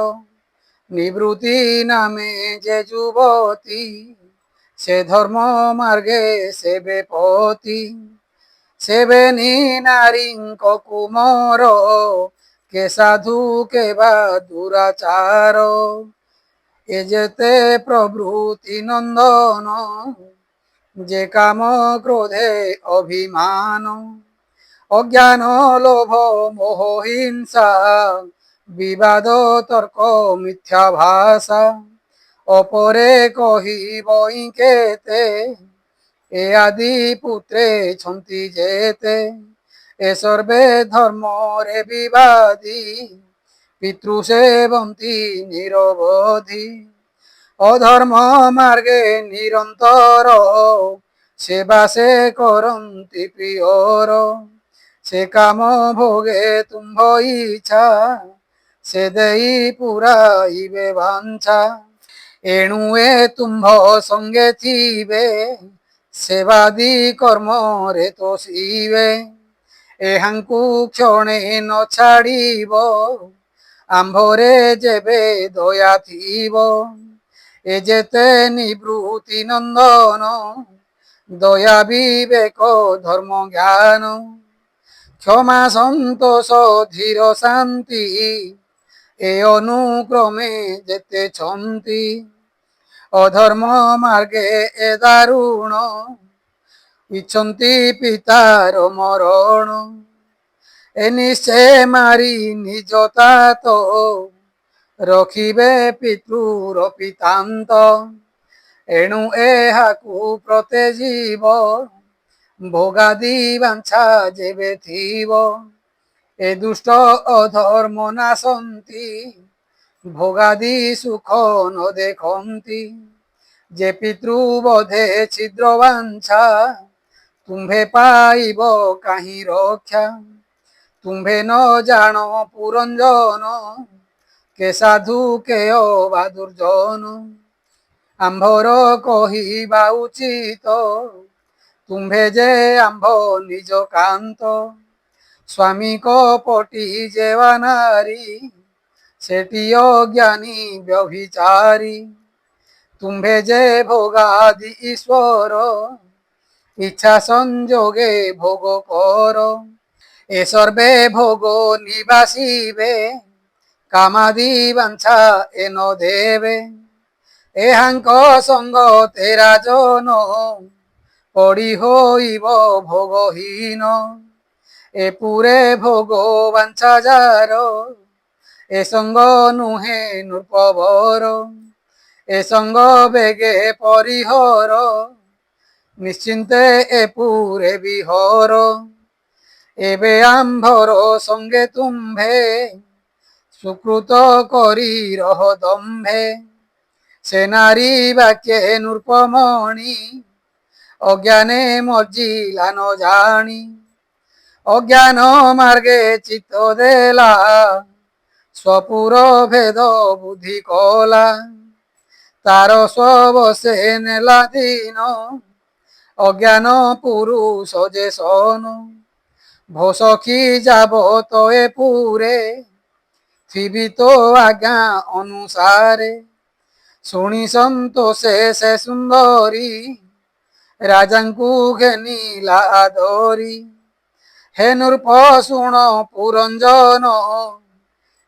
নিবৃত্তি নামে যে যুবতী সে ধর্ম মার্গে সেবে পতি সেবেনি নারীঙ্ক কুমর কে সাধু কে বা দুরাচার এ যেতে প্রভৃতি নন্দন যে কাম ক্রোধে অভিমান অজ্ঞান লোভ মোহ হিংসা বিবাদ তর্ক মিথ্যা ভাষা অপরে কহিব কেতে এ আদি পুত্রে ছন্তি যেতে এ সর্বে ধর্মরে বিবাদী পিতৃ সেবন্তি নিরবধি অধর্ম মার্গে নিরন্তর সেবা সে করন্তি প্রিয়র সে কাম ভোগে তুম্ভ ইচ্ছা ସେ ଦେଇ ପୁରାଇବେ ବାଞ୍ଛା ଏଣୁ ଏ ତୁମ୍ଭ ସଙ୍ଗେ ଥିବେ ସେବାଦି କର୍ମରେ ତୋଷିବେ ଏହାଙ୍କୁ କ୍ଷଣେ ନ ଛାଡ଼ିବ ଆମ୍ଭରେ ଯେବେ ଦୟା ଥିବ ଏ ଯେତେ ନିବୃତ୍ତି ନନ୍ଦନ ଦୟା ବିବେକ ଧର୍ମ ଜ୍ଞାନ କ୍ଷମା ସନ୍ତୋଷ ଧୀର ଶାନ୍ତି এ অনুক্রমে যেতেছন্তি অধর্ম মার্গে এ দারুণ ইচ্ছন্তি পিতার মরণ এ নিশ্চে মারি নিজ তাত রখিবে পিতৃর পিতান্ত এণু এহাকু প্রতে জীব ভোগাদি বাঞ্ছা যেবে থিব এ দুষ্ট অধর্ম নাশন্তি ভোগাদি সুখ ন দেখন্তি যে পিতৃবধে ছিদ্র বাঞ্ছা ତୁମ୍ଭେ ପାଇବ କାହିଁ ରକ୍ଷା। ତୁମ୍ଭେ ନ ଜାଣ ପୁରଞ୍ଜନ, କେ ସାଧୁ କେ ଅବା ଦୁର୍ଜନ। ଆମ୍ଭର କହିବା ଉଚିତ, ତୁମ୍ଭେ ଯେ ଆମ୍ଭ ନିଜ କାନ୍ତ। ସ୍ୱାମୀ କପଟି ଯେବା ନାରୀ, ସେଠି ଅଜ୍ଞାନୀ ବ୍ୟଭିଚାରୀ। ତୁମ୍ଭେ ଯେ ଭୋଗାଦି ଈଶ୍ୱର, ଇଚ୍ଛା ସଂଯୋଗେ ଭୋଗ କର। ଏ ସର୍ବେ ଭୋଗ ନିବାସିବେ, କାମାଦି ବାଞ୍ଛା ଏ ନ ଦେବେ। ଏହାଙ୍କ ସଙ୍ଗ ତେରା ଜନ, ପଡ଼ି ହୋଇବ ଭୋଗହୀନ। ଏ ପୁରେ ଭୋଗ ବାଞ୍ଛା ଯାର, ଏ ସଙ୍ଗ ନୁହେଁ ନୃପବର। ଏ ସଙ୍ଗ ବେଗେ ପରିହର, ନିଶ୍ଚିନ୍ତେ ଏ ପୁରେ ବିହର। ଏବେ ଆମ୍ଭର ସଙ୍ଗେ ତୁମ୍ଭେ, ସୁକୃତ କରି ରହ ଦମ୍ଭେ। ସେ ନାରୀ ବାକ୍যେ ନୃପମଣି, ଅଜ୍ଞାନେ ମଜ୍ଜିଲା ନ ଜାଣି। ଅଜ୍ଞାନ ମାର୍ଗେ ଚିତ୍ତ ଦେଲା, ସ୍ୱପୁର ଭେଦ ବୁଦ୍ଧି କଲା। ତାର ସ୍ୱବଶେ ନେଲା ଦିନ, ଅଜ୍ଞାନ ପୁରୁଷ ଯେ ସନ। ଭୋସଖୀ ଯାବତ ଏ ପୁରେ, ଥିବି ତୋ ଆଜ୍ଞା ଅନୁସାରେ। ଶୁଣି ସନ୍ତୋଷେ ସେ ସୁନ୍ଦରୀ, ରାଜାଙ୍କୁ ଘେନିଲା ଆଦରି। ହେ ନୃପ ଶୁଣ ପୁରଞ୍ଜନ,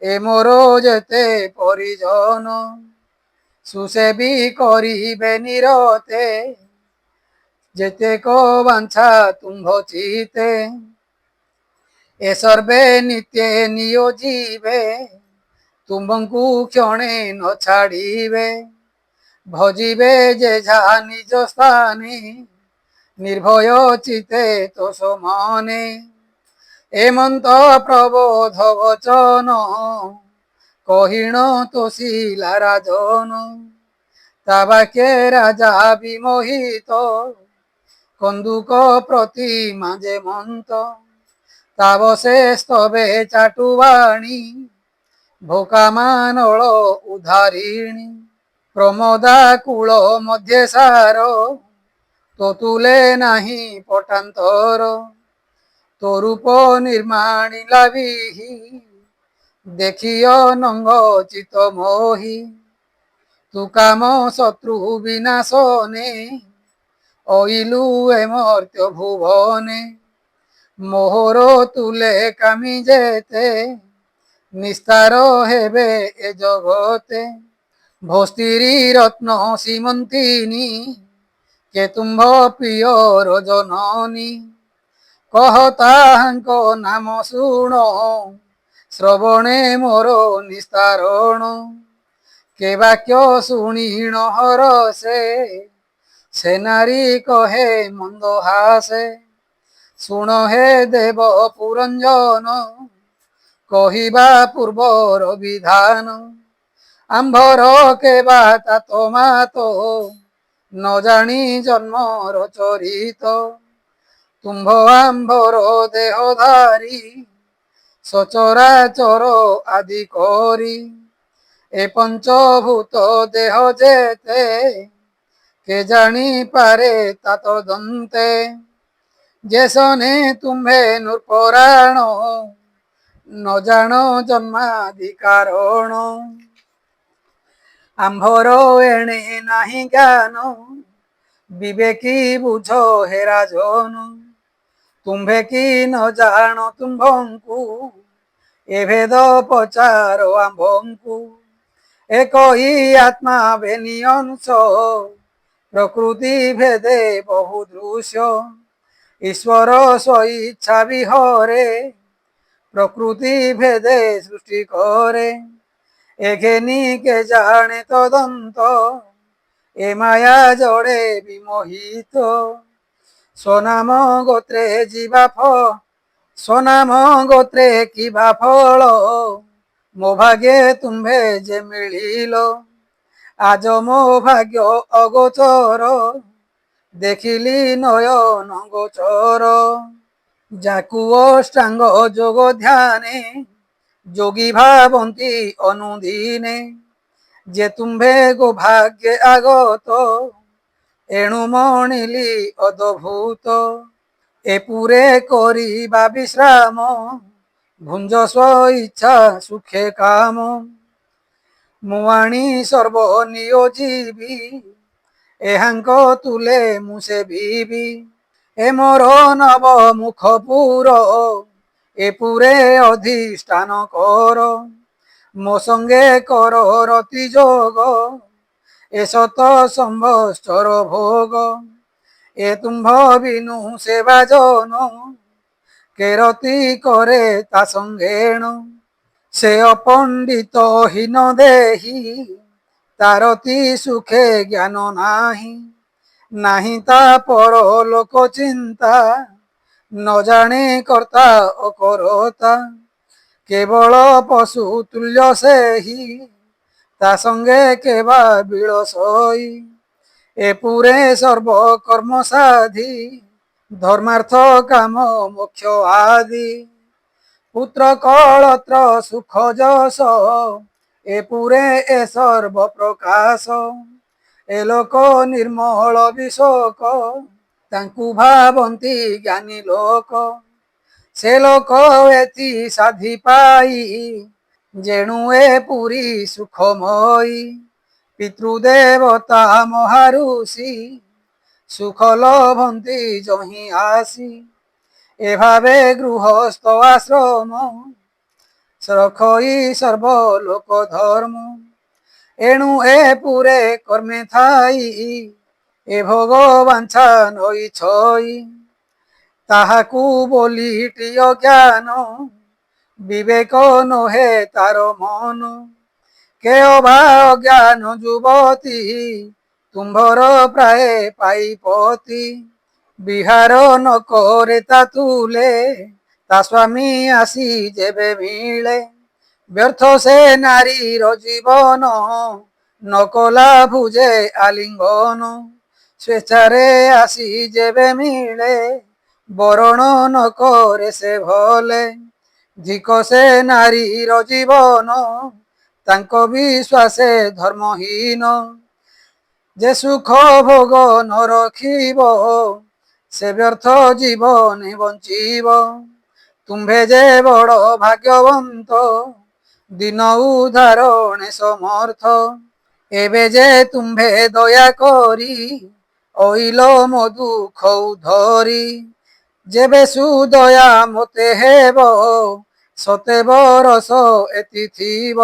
ଏ ମୋର ଯେତେ ପରିଜନ। ସୁସେବି କରିବେ ନିରତେ, ଯେତେକ ବାଞ୍ଛା ତୁମ୍ଭ ଚିତେ। ଏ ସର୍ବେ ନିତ୍ୟେ ନିୟୋଜିବେ, ତୁମ୍ଭଙ୍କୁ କ୍ଷଣେ ନ ଛାଡ଼ିବେ। ଭଜିବେ ଯେଝା ନିଜ ସ୍ଥାନେ, ନିର୍ଭୟ ଚିତେ ତୋଷ ମନେ। ଏମନ୍ତ ପ୍ରବୋଧ ବଚନ, କହିଣ ତୋଷିଲା ରାଜନ। ତା ବାକ୍যେ ରାଜା ବିମୋହିତ, କନ୍ଦୁକ ପ୍ରତିମା ଯେ ମନ୍ତ। ତାବଶେ ସ୍ତବେ ଚାଟୁବାଣୀ, ଭୋକାମାନଳ ଉଦ୍ଧାରିଣୀ। ପ୍ରମୋଦାକୁଳ ମଧ୍ୟେ ସାର, ତୋ ତୁଲେ ନାହିଁ ପଟାନ୍ତର। ତୋ ରୂପ ନିର୍ମାଣୀ ଲାଭିହି, ଦେଖିୟ ନଙ୍ଗ ଚିତ ମୋହି। ତୁ କାମ ଶତ୍ରୁ ବିନାଶନେ, ଅଇଲୁ ଏ ମର୍ତ୍ତ୍ୟ ଭୁବନେ। ମୋହର ତୁଲେ କାମି ଯେତେ, ନିସ୍ତାର ହେବେ ଏ ଜଗତେ। ଭୋସ୍ତିରୀ ରତ୍ନ ସୀମନ୍ତିନୀ, କେ ତୁମ୍ଭ ପ୍ରିୟର ଜନନୀ। କହ ତାହାଙ୍କ ନାମ ଶୁଣ, ଶ୍ରବଣେ ମୋର ନିସ୍ତାରଣ। କେ ବାକ୍ୟ ଶୁଣିଣ ହରଷେ, ସେ ନାରୀ କହେ ମନ୍ଦହାସେ। ଶୁଣ ହେ ଦେବ ପୁରଞ୍ଜନ, କହିବା ପୂର୍ବର ବିଧାନ। ଆମ୍ଭର କେବା ତାତ ମାତ, ନ ଜାଣି ଜନ୍ମର ଚରିତ। ତୁମ୍ଭ ଆମ୍ଭର ଦେହଧାରୀ, ସଚରାଚର ଆଦି କରି। ଏ ପଞ୍ଚଭୂତ ଦେହ ଯେତେ, କେ ଜାଣି ପାରେ ତାତ ଦନ୍ତେ। ଯେ ସନେ ତୁମ୍ଭେ ନୃପରାଣ, ନ ଜାଣ ଜନ୍ମାଦି କାରଣ। ଆମ୍ଭର ଏଣେ ନାହିଁ ଜ୍ଞାନ, ବିବେକୀ ବୁଝ ହେ ରାଜନ। ତୁମ୍ଭେ କି ନ ଜାଣ ତୁମ୍ଭଙ୍କୁ, ଏ ଭେଦ ପଚାର ଆମ୍ଭଙ୍କୁ। ଏକଇ ଆତ୍ମା ବେନି ଅଂଶ, ପ୍ରକୃତି ଭେଦେ ବହୁ ଦୃଶ୍ୟ। ଈଶ୍ୱର ସ୍ୱଇଚ୍ଛା ବିହରେ, ପ୍ରକୃତି ଭେଦେ ସୃଷ୍ଟି କରେ। ଏ ଘେନି କେ ଜାଣେ ତଦନ୍ତ, ଏ ମାୟା ଜড়ে বিমোহিত। স্বনাম গোত্রে জীবা স্বনাম গোত্রে কিবা ফল, ମୋ ଭାଗ୍ୟେ ତୁମ୍ଭେ ଯେ ମିଳିଲ। ଆଜ ମୋ ଭାଗ୍ୟ ଅଗୋଚର, দেখিলি নয়ন গোচর। যাকু অষ্টাঙ্গ যোগ ধ্যানে যোগী ভাবন্তি অনুদিনে। যে তুম্ভে গো ভাগ্যে আগত এণু মଣିলি অদ্ভুত। এ পুরে করিবা বিশ্রাম ভুঞ্জ ইচ্ছা সুখে কাম। মুয়াণী সর্ব নিয়োজিবি এহাঙ্ক তুলে মুসে বিবি। এ মোর নব মুখপুর এ পুরে অধিষ্ঠান কর। ମୋ সঙ্গে কর রতি যোগ এ শত সম্বৎসর ভোগ। এ তুম্ভ বিনু সেবা জন কে রতি করে তা সঙ্গেণ। সে অপণ্ডিত হীন দেহি তারতি সুখে জ্ঞান নাহি। নাহি তা পর লোক চিন্তা ন জানে কর্তা অকর্তা। কেবল পশু তুল্য সেহি তা সঙ্গে কেবা বিଳସই। এ পুরে সর্বকর্ম সাধি ধর্মার্থ কাম মোক্ষ আদি। পুত্র কলত্র সুখ যশ এ পুরে এ সর্ব প্রকাশ। এ লোକ ନିର୍ମଳ ବିଶୋକ ତାଙ୍କୁ ଭାବନ୍ତି ଜ୍ଞାନୀ ଲୋକ। ସେ ଲୋକ ଏଥି ସାଧି ପାଇ ଯେଣୁ ଏ ପୁରୀ ସୁଖମୟୀ। ପିତୃଦେବତା ମହାରୁଷି ସୁଖ ଲଭନ୍ତି ଯହିଁ ଆସି। এভাবে গৃহস্থ আশ্রম রক্ষই সর্ব লোক ধর্ম। এণু এ পুরে কর্মে থাই এ ভোগ বাঞ্ছা নই ছই। তাহাকু বলিটি অজ্ঞান বিবেক নহে তার মন। কে অভা অজ্ঞান যুবতী তুম্ভর প্রায় পাইপতি। বিহার ন করে তা তুলে তা স্বামী আসি যেবে মিলে। ব্যর্থ সে নারীর জীবন নকলা ভুজে আলিঙ্গন। স্বেচ্ছারে আসি যেবে মিলে বরণ ন করে সে ভলে। ধিক সে নারীর জীবন তাଙ୍କ বিশ্বাসে ধর্মহীন। যে সুখ ভোগ ন রখিব সে ব্যর্থ জীবনে বঞ্চিব। তুম্ভে যে বড় ভাগ্যবন্ত দিন উদাহরণে সমর্থ। এবে যে তুম্ভে দয়া করি অইল ମୋ দুঃখ ধরি। যেবে সুদয়া মতে হেব সতে বরষ এতি থিব।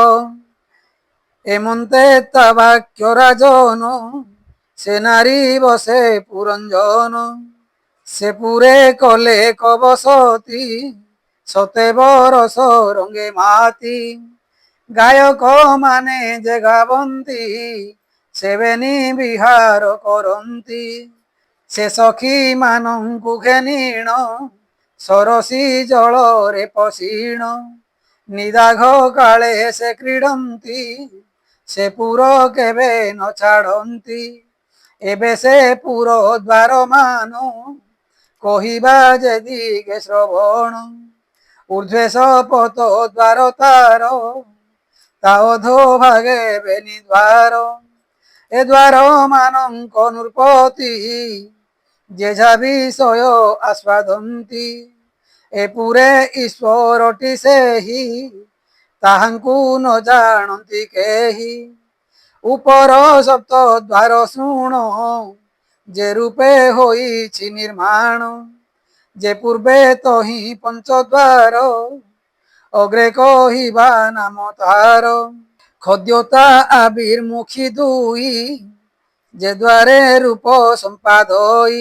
এমন্তে তা বাক্য রাজন সে নারী বসে পুরঞ্জন। সে পুরে কলে কবসতি সতে বরষ রঙ্গে মাতি। গায়ক মানে যে গাবন্তি সেবেনি বিহার କରନ୍ତି। ସେ ସଖୀ ମାନଙ୍କୁ ଘେନିଣ ସରସୀ ଜଳରେ ପଶିଣ। ନିଦାଘ କାଳେ ସେ କ୍ରୀଡ଼ନ୍ତି ସେ ପୁର କେବେ ନ ଛାଡ଼ନ୍ତି। ଏବେ ସେ ପୁର ଦ୍ୱାର ମାନ କହିବା ଯେ ଦିଗେ ଶ୍ରବଣ। ঊর্ধ্বে শপথ দ্বার তার তা অধো ভাগে বেনি দ্বার। এ দ্বার ମାନଙ୍କ নৃপতি যেঝা বিষয় আস্বাদନ୍ତି। ଏ ପୁରେ ଈଶ୍ୱରଟି ସେହି ତାହାଙ୍କୁ ନ ଜାଣନ୍ତି କେହି। ଉପର ସପ୍ତ ଦ୍ୱାର ଶୁଣ ଯେ ରୂପେ ହୋଇଛି ନିର୍ମାଣ। যে পূর্বে তহি পঞ্চদ্বার অগ্রে কহিবা নাম তার। খদ্যোতা আবির্মুখী দুই যে দ্বারে রূপ সম্পাদই।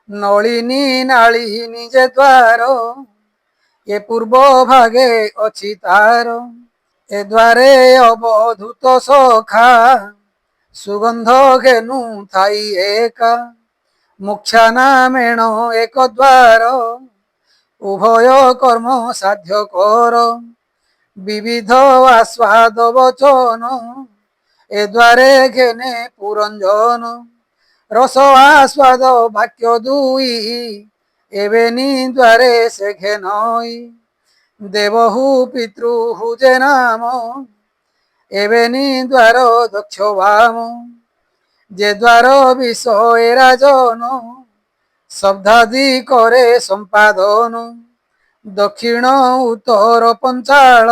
নলিনী নালিনী যে দ্বার এ পূর্ব ভাগে ଅଛି তার। এ দ্বারে অবধূত সখা সুগন্ধ ঘেনু থাই একা। মুখ্যা নামেণ এক দ্বার উভয় কর্ম সাধ্য কর। বিবিধ আস্বাদ বচন এ দ্বারে ঘেনে পুরঞ্জন। ରସ ଆସ୍ୱାଦ ବାକ୍ୟ ଦୁଇ ଏବେନି ଦ୍ୱାରେ ସେ ଘେନଇ ଦେବହୁ ପିତୃହୁ ଯେ ନାମ ଏବେନି ଦ୍ୱାର ଦକ୍ଷ ବାମ যে দ্বার বিষয়ে রাজন শব্দাদি করে সম্পাদন দক্ষিণ উত্তর পঞ্চাଳ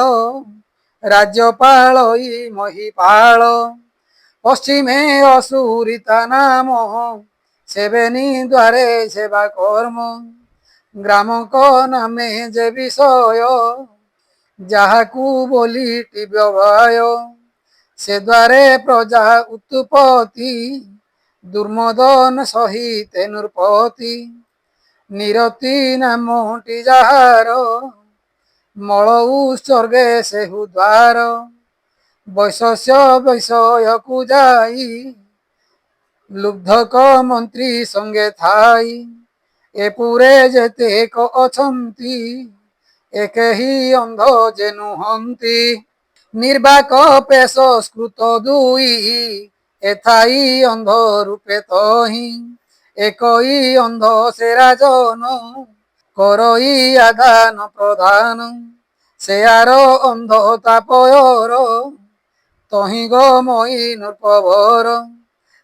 রাজ্যপাল ই মহিপাল পশ্চিমে অসুরিতা নাম সেবেনি দ্বারে সেবা কর্ম গ্রামক নামে যে বিষয় যাহাকু বলিটি ব্যবহায় সে দ্বারে প্রজা উৎপত্তি দুর্মদন সহিতে নৃপতি নিরতি নামটি যাহার মଳ উৎসর্গে সেহু দ্বার বৈশস্য বৈষয়কু যাই লুব্ধক মন্ত্রী সঙ্গে থাই এপুরে যেতেক অছন্তি একেহি অন্ধ যে নুহন্তি নির্বাক পেশ স্কৃত দুই এথাই অন্ধ রূপে তহি একই অন্ধ সে রাজন করই আদান প্রদান সে আর অন্ধ তাপয়র তহি গো মই নৃপবর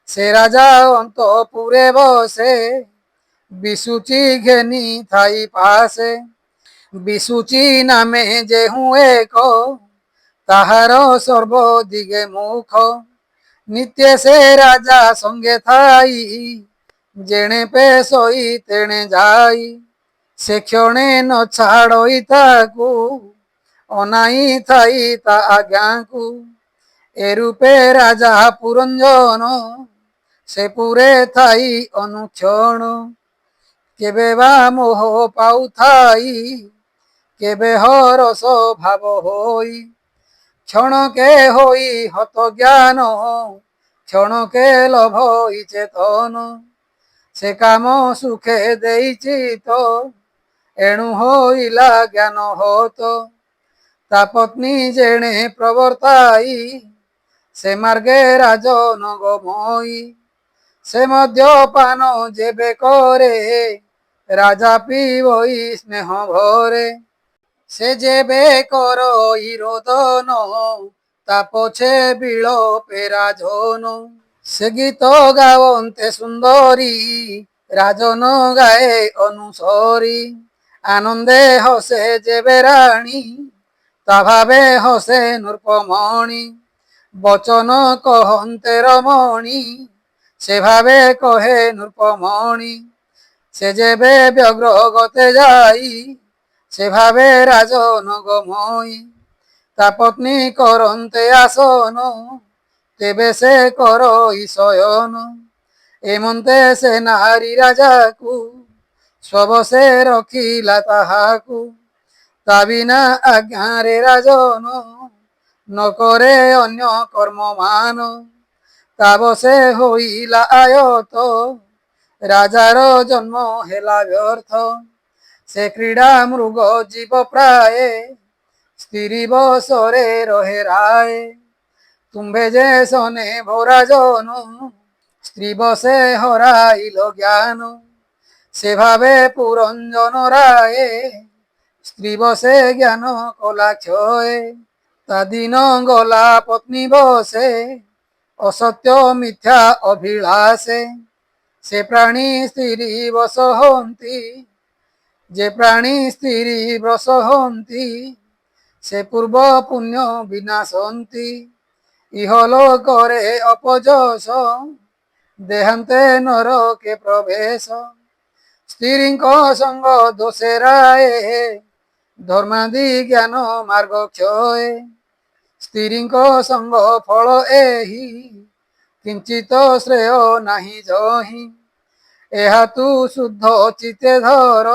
সে রাজা অন্তপুরে বসে বিসুচি ঘেনি থাই পাশে বিসুচি নামে যেহু এক তাহার সর্বদিগে মুখ নিত্য সে রাজা সঙ্গে থাই যেণে পেশই তেণে যাই সে ক্ষণে ন ছাড়ই তাকু অনাই থাই তা আজ্ঞাকু এরূপে রাজা পুরঞ্জন সে পুরে থাই অনুক্ষণ কেবে বা মোহ পাউথাই কেবে হরস ভাব হই ক্ষণকে হই হত জ্ঞান ক্ষণকে লোভ চেতন সে কাম সুখে দেইছি তো এণু হইলা জ্ঞান হত তা পত্নী যেণে প্রবর্তাই সে মার্গে রাজন গমই সে মদ্যপান যেবে করে রাজা পিবই স্নেহ ভরে সে যেবে করই রোদন তা পছে বিলোপে রাজন সে গীত গাওন্তে সুন্দরী রাজন গায়ে অনুসরি আনন্দে হসে যেবে রানী তা ভাবে হসে নৃপমণি বচন কহন্তে রমণী সে ভাবে কহে নৃপমণি সে যেবে ব্যগ্র গতে যাই সেভাবে রাজন গমই তা পত্নী করন্তে আসন তেবে সে করই শয়ন এমন্তে সে নারী রাজাকু সবসে রখিলা তাহাকু তা বিনা আজ্ঞারে রাজন নকরে অন্য কর্মমান তাবসে হইলা আয়ত রাজার জন্ম হেলা ব্যর্থ সে ক্রীড়া মৃগ জীব প্রায়ে স্ত্রী বসরে রহে রায় তুম্ভে যে শোনে ভোরাজন স্ত্রী বসে হরাইল জ্ঞান সেভাবে পুরঞ্জন রায়ে স্ত্রী বসে জ্ঞান কলা ক্ষয়ে তা দিন গলা পত্নী বসে অসত্য মিথ্যা অভিলাষে সে প্রাণী স্ত্রী বস হন্তি যে প্রাণী স্ত্রী ব্রস হন্তি সে পূর্ব পুণ্য বিনাশন্তি ইহলোকরে অপযশ দেহান্তে নরকে প্রবেশ স্ত্রীଙ୍କ সঙ্গ দোষে রায়ে ধর্মাদি জ্ঞান মার্গ ক্ষয়ে স্ত্রীଙ୍କ সঙ্গ ফল ଏହି কিঞ্চিত শ্রেয় ନାହିଁ যহি ଏହା ତୁ ଶୁଦ୍ଧ ଚିତେ ଧର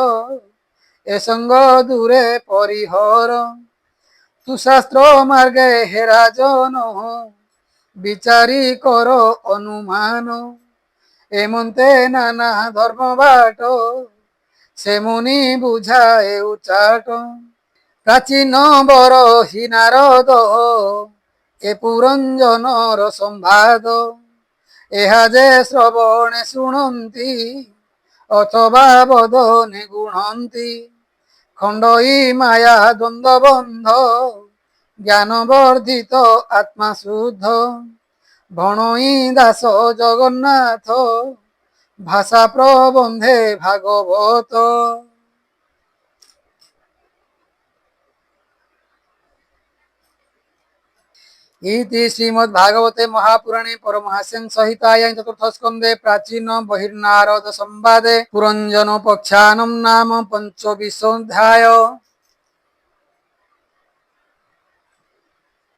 এ সঙ্গ দূরে পরিহর তু শাস্ত্র মার্গে হে রাজন বিচারি কর অনুমান এমন্তে নানা ধর্ম বাট সে মুনি বুঝায়ে উচাট প্রাচীন বর হি নারদ এ পুরঞ্জনর সম্বাদ ଏହା ଯେ ଶ୍ରବଣେ ଶୁଣନ୍ତି ଅଥବା ବଦନେ ଗୁଣନ୍ତି ଖଣ୍ଡଇ ମାୟା ଦ୍ୱନ୍ଦ୍ୱ ବନ୍ଧ জ্ঞান বর্ধিত আত্মা শুদ্ধ ভণই দাস জগন্নাথ ভাষা প্রবন্ধে ভাগবত। इति श्रीमद्भागवते महापुराणे परमहास्यं संहितायां चतुर्थस्कन्धे प्राचीन बहिर्नारद संवादे पुरञ्जन पक्षानं नाम 25 अध्याय।